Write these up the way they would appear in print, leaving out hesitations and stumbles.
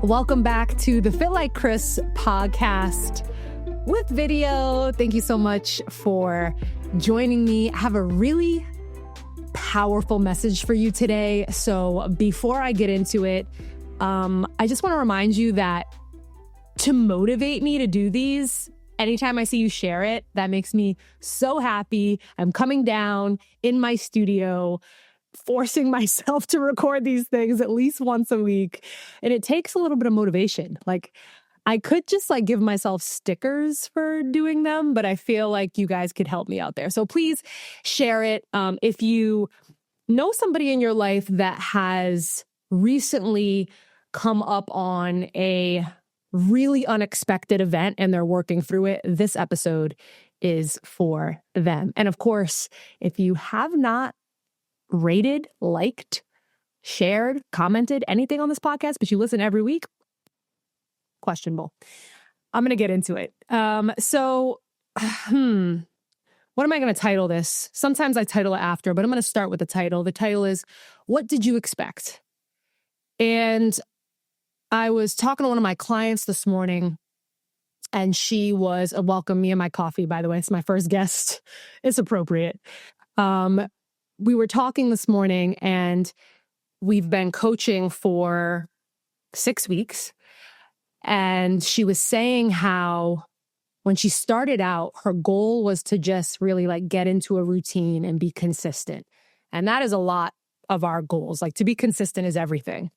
Welcome back to the Fit Like Krys podcast with video. Thank you so much for joining me. I have a really powerful message for you today. So before I get into it, I just want to remind you that to motivate me to do these, anytime I see you share it, that makes me so happy. I'm coming down in my studio, forcing myself to record these things at least once a week. And it takes a little bit of motivation. Like I could just give myself stickers for doing them, but I feel like you guys could help me out there. So please share it. If you know somebody in your life that has recently come up on a really unexpected event and they're working through it, this episode is for them. And of course, if you have not rated, liked, shared, commented anything on this podcast, but you listen every week, questionable. I'm going to get into it. What am I going to title this? Sometimes I title it after, but I'm going to start with the title. The title is, What Did You Expect? And I was talking to one of my clients this morning, and she was welcome me and my coffee, by the way. It's my first guest. It's appropriate. We were talking this morning, and we've been coaching for 6 weeks. And she was saying how when she started out, her goal was to just really get into a routine and be consistent. And that is a lot of our goals. To be consistent is everything.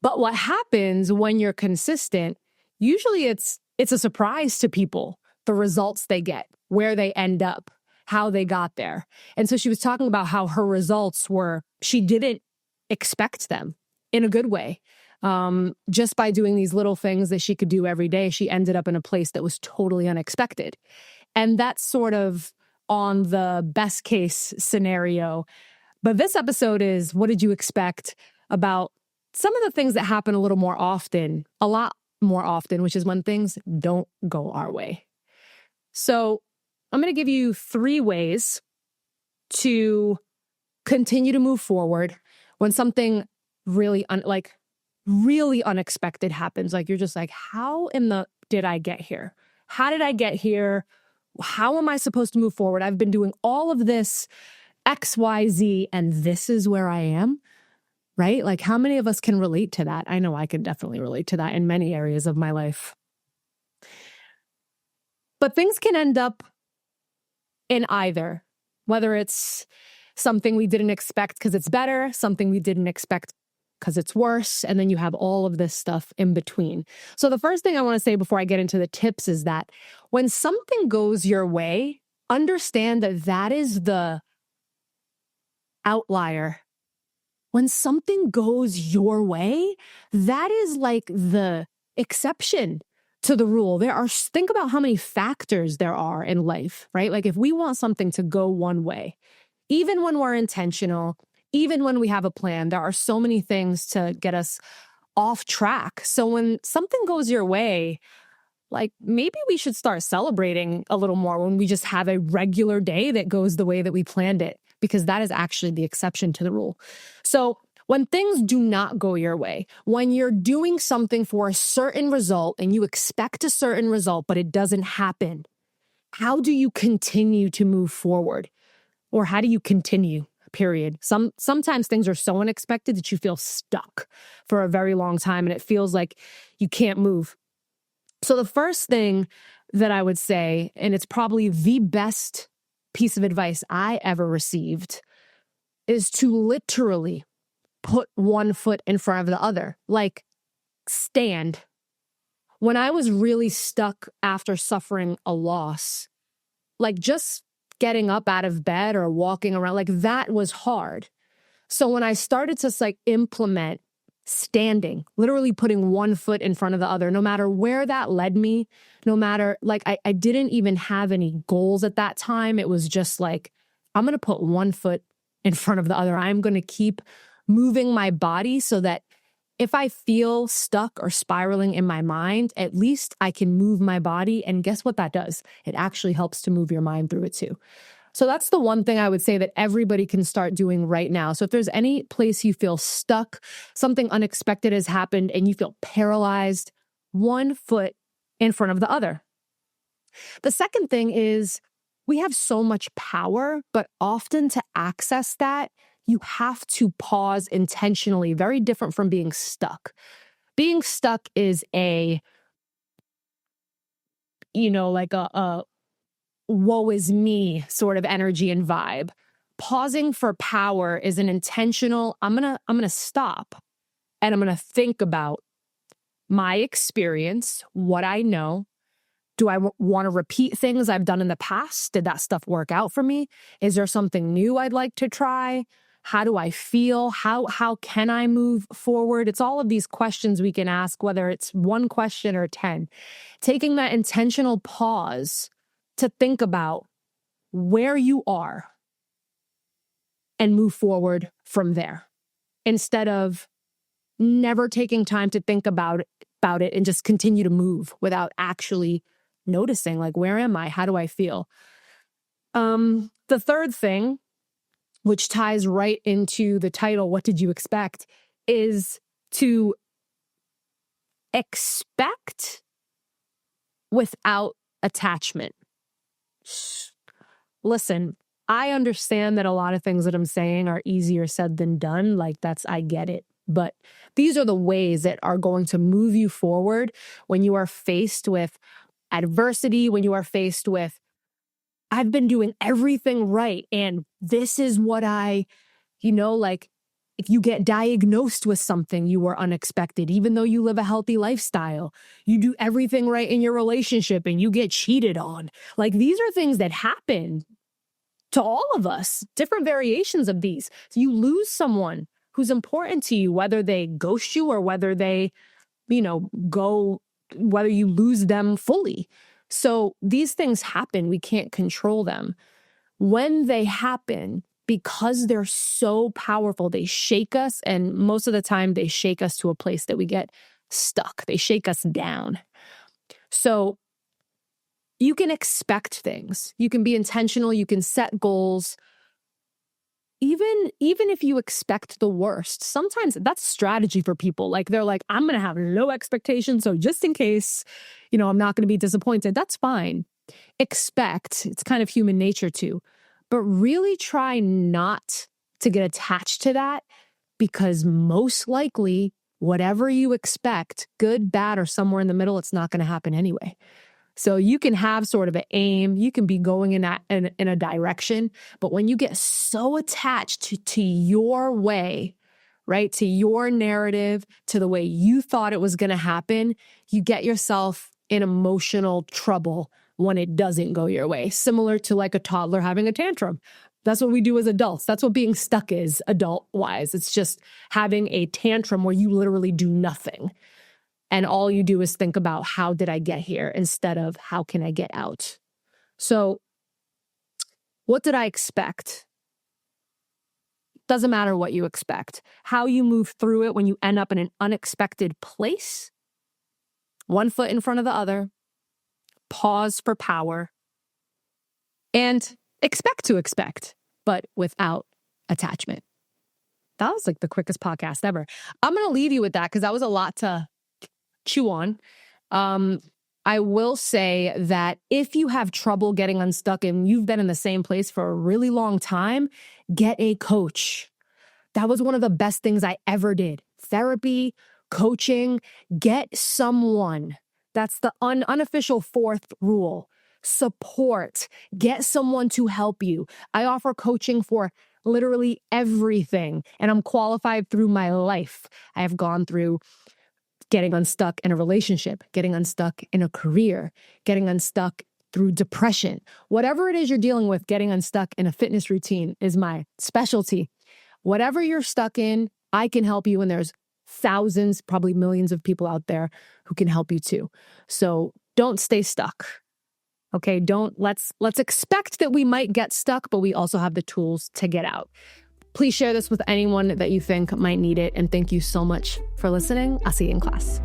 But what happens when you're consistent, usually it's a surprise to people, the results they get, where they end up, how they got there. And so she was talking about how her results were, she didn't expect them in a good way. Just by doing these little things that she could do every day, she ended up in a place that was totally unexpected. And that's sort of on the best case scenario. But this episode is, what did you expect about some of the things that happen a lot more often, which is when things don't go our way. So I'm going to give you 3 ways to continue to move forward when something really unexpected happens. You're just how did I get here? How did I get here? How am I supposed to move forward? I've been doing all of this X, Y, Z, and this is where I am, right? How many of us can relate to that? I know I can definitely relate to that in many areas of my life. But things can end up in either, whether it's something we didn't expect because it's better, something we didn't expect because it's worse, and then you have all of this stuff in between. So the first thing I want to say before I get into the tips is that when something goes your way, understand that that is the outlier. When something goes your way, that is the exception to the rule. Think about how many factors there are in life, right? If we want something to go one way, even when we're intentional, even when we have a plan, there are so many things to get us off track. So when something goes your way, maybe we should start celebrating a little more when we just have a regular day that goes the way that we planned it, because that is actually the exception to the rule. So when things do not go your way, when you're doing something for a certain result and you expect a certain result, but it doesn't happen, how do you continue to move forward? Or how do you continue, period? Sometimes things are so unexpected that you feel stuck for a very long time and it feels like you can't move. So the first thing that I would say, and it's probably the best piece of advice I ever received, is to literally put one foot in front of the other, stand. When I was really stuck after suffering a loss, just getting up out of bed or walking around, that was hard. So when I started to implement standing, literally putting one foot in front of the other, no matter where that led me, no matter, I didn't even have any goals at that time. It was just I'm going to put one foot in front of the other. I'm going to keep moving my body so that if I feel stuck or spiraling in my mind, at least I can move my body. And guess what that does? It actually helps to move your mind through it too. So that's the one thing I would say that everybody can start doing right now. So if there's any place you feel stuck, something unexpected has happened and you feel paralyzed, one foot in front of the other. The second thing is we have so much power, but often to access that, you have to pause intentionally, very different from being stuck. Being stuck is like a woe is me sort of energy and vibe. Pausing for power is an intentional, I'm going to stop and I'm going to think about my experience, what I know. Do I want to repeat things I've done in the past? Did that stuff work out for me? Is there something new I'd like to try? How do I feel? How can I move forward? It's all of these questions we can ask, whether it's one question or 10. Taking that intentional pause to think about where you are and move forward from there, instead of never taking time to think about it and just continue to move without actually noticing, like, where am I? How do I feel? The third thing, which ties right into the title, What Did You Expect?, is to expect without attachment. Listen, I understand that a lot of things that I'm saying are easier said than done. I get it. But these are the ways that are going to move you forward when you are faced with adversity, when you are faced with, I've been doing everything right, and this is what if you get diagnosed with something you were unexpected, even though you live a healthy lifestyle, you do everything right in your relationship and you get cheated on. These are things that happen to all of us, different variations of these. So you lose someone who's important to you, whether they ghost you or whether they, whether you lose them fully. So these things happen. We can't control them. When they happen, because they're so powerful, they shake us. And most of the time they shake us to a place that we get stuck. They shake us down. So you can expect things. You can be intentional. You can set goals. Even if you expect the worst, sometimes that's strategy for people. They're like, I'm going to have low expectations. So just in case, I'm not going to be disappointed, that's fine. Expect, it's kind of human nature too, but really try not to get attached to that, because most likely whatever you expect, good, bad, or somewhere in the middle, it's not going to happen anyway. So you can have sort of an aim, you can be going in a direction, but when you get so attached to your way, right, to your narrative, to the way you thought it was going to happen, you get yourself in emotional trouble when it doesn't go your way. Similar to like a toddler having a tantrum. That's what we do as adults. That's what being stuck is adult-wise. It's just having a tantrum where you literally do nothing. And all you do is think about, how did I get here, instead of how can I get out? So what did I expect? Doesn't matter what you expect. How you move through it when you end up in an unexpected place, one foot in front of the other, pause for power, and expect to expect, but without attachment. That was like the quickest podcast ever. I'm going to leave you with that because that was a lot to chew on. I will say that if you have trouble getting unstuck and you've been in the same place for a really long time, get a coach. That was one of the best things I ever did. Therapy, coaching, get someone. That's the unofficial fourth rule. Support. Get someone to help you. I offer coaching for literally everything, and I'm qualified through my life. I have gone through getting unstuck in a relationship, getting unstuck in a career, getting unstuck through depression. Whatever it is you're dealing with, getting unstuck in a fitness routine is my specialty. Whatever you're stuck in, I can help you, and there's thousands, probably millions of people out there who can help you too. So don't stay stuck. Okay, let's expect that we might get stuck, but we also have the tools to get out. Please share this with anyone that you think might need it. And thank you so much for listening. I'll see you in class.